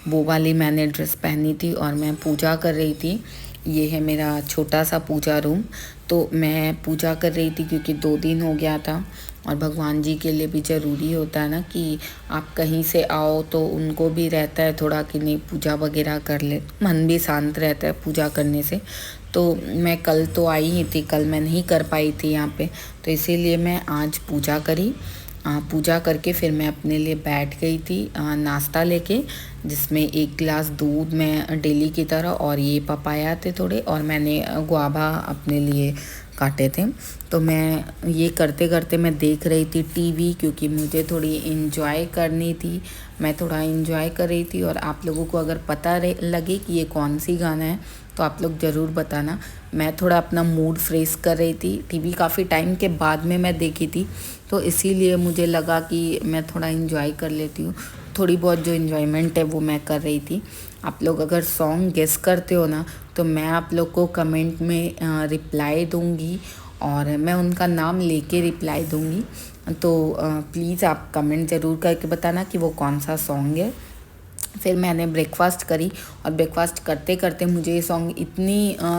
S1: वो वाली मैंने ड्रेस पहनी थी और मैं पूजा कर रही थी। ये है मेरा छोटा सा पूजा रूम। तो मैं पूजा कर रही थी क्योंकि 2 दिन हो गया था, और भगवान जी के लिए भी ज़रूरी होता है ना कि आप कहीं से आओ तो उनको भी रहता है थोड़ा कि नहीं पूजा वगैरह कर ले, मन भी शांत रहता है पूजा करने से। तो मैं कल तो आई ही थी, कल मैं नहीं कर पाई थी यहाँ पे, तो इसीलिए मैं आज पूजा करी। पूजा करके फिर मैं अपने लिए बैठ गई थी नाश्ता लेके, जिसमें 1 गिलास दूध मैं डेली की तरह, और ये पपाया थे थोड़े, और मैंने गुआवा अपने लिए काटे थे। तो मैं ये करते करते मैं देख रही थी टीवी, क्योंकि मुझे थोड़ी इन्जॉय करनी थी। मैं थोड़ा इन्जॉय कर रही थी, और आप लोगों को अगर पता लगे कि ये कौन सी गाना है तो आप लोग ज़रूर बताना। मैं थोड़ा अपना मूड फ्रेश कर रही थी। टीवी काफ़ी टाइम के बाद में मैं देखी थी, तो इसीलिए मुझे लगा कि मैं थोड़ा इन्जॉय कर लेती हूँ। थोड़ी बहुत जो इन्जॉयमेंट है वो मैं कर रही थी। आप लोग अगर सॉन्ग गेस करते हो ना, तो मैं आप लोग को कमेंट में रिप्लाई दूँगी, और मैं उनका नाम लेके रिप्लाई दूँगी। तो प्लीज़ आप कमेंट ज़रूर करके बताना कि वो कौन सा सॉन्ग है। फिर मैंने ब्रेकफ़ास्ट करी, और ब्रेकफ़ास्ट करते करते मुझे ये सॉन्ग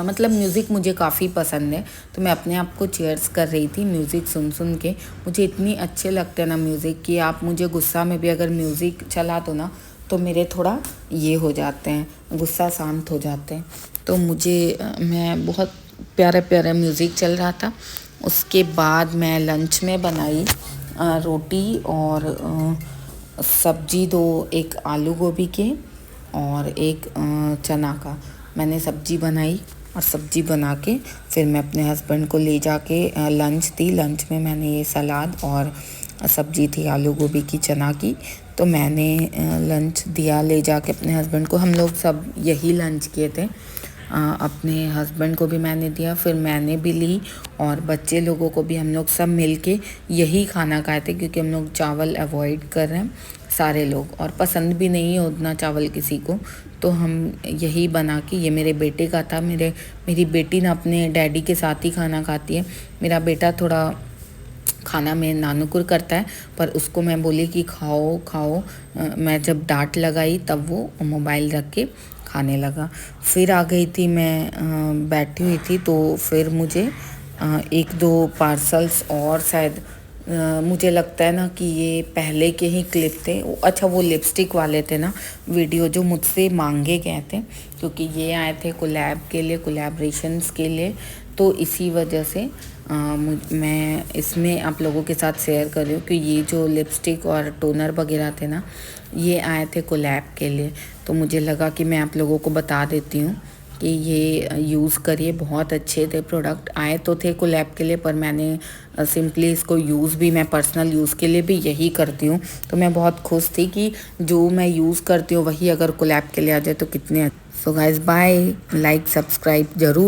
S1: मतलब म्यूज़िक मुझे काफ़ी पसंद है, तो मैं अपने आप को चीयर्स कर रही थी म्यूज़िक सुन सुन के। मुझे इतनी अच्छे लगते हैं ना म्यूज़िक, कि आप मुझे गुस्सा में भी अगर म्यूज़िक चला दो ना, तो मेरे थोड़ा ये हो जाते हैं, गुस्सा शांत हो जाते हैं। तो मैं बहुत प्यारा प्यारा म्यूज़िक चल रहा था। उसके बाद मैं लंच में बनाई रोटी और सब्जी, 2, एक आलू गोभी के और एक चना का। मैंने सब्जी बनाई, और सब्जी बना के फिर मैं अपने हस्बैंड को ले जाके लंच दी। लंच में मैंने ये सलाद और सब्जी थी आलू गोभी की, चना की। तो मैंने लंच दिया ले जाके अपने हस्बैंड को। हम लोग सब यही लंच किए थे। अपने हस्बैंड को भी मैंने दिया, फिर मैंने भी ली, और बच्चे लोगों को भी हम लोग सब मिलके यही खाना खाए थे, क्योंकि हम लोग चावल अवॉइड कर रहे हैं सारे लोग, और पसंद भी नहीं है उतना चावल किसी को। तो हम यही बना के, ये मेरे बेटे का था। मेरी बेटी ना अपने डैडी के साथ ही खाना खाती है। मेरा बेटा थोड़ा खाना में नानुकुर करता है, पर उसको मैं बोली कि खाओ खाओ। मैं जब डांट लगाई तब वो मोबाइल रख के खाने लगा। फिर आ गई थी मैं, बैठी हुई थी, तो फिर मुझे 1-2 पार्सल्स और शायद मुझे लगता है ना कि ये पहले के ही क्लिप थे। अच्छा, वो लिपस्टिक वाले थे ना वीडियो, जो मुझसे मांगे गए थे, क्योंकि ये आए थे कोलैब के लिए, कोलैबोरेशंस के लिए। तो इसी वजह से मैं इसमें आप लोगों के साथ शेयर कर रही हूँ कि ये जो लिपस्टिक और टोनर वगैरह थे ना, ये आए थे कोलैब के लिए। तो मुझे लगा कि मैं आप लोगों को बता देती हूँ कि ये यूज़ करिए, बहुत अच्छे थे प्रोडक्ट। आए तो थे कोलैब के लिए, पर मैंने सिंपली इसको यूज़ भी, मैं पर्सनल यूज़ के लिए भी यही करती हूँ। तो मैं बहुत खुश थी कि जो मैं यूज़ करती हूँ वही अगर कोलैब के लिए आ जाए तो कितने। So guys, bye, like subscribe ज़रूर।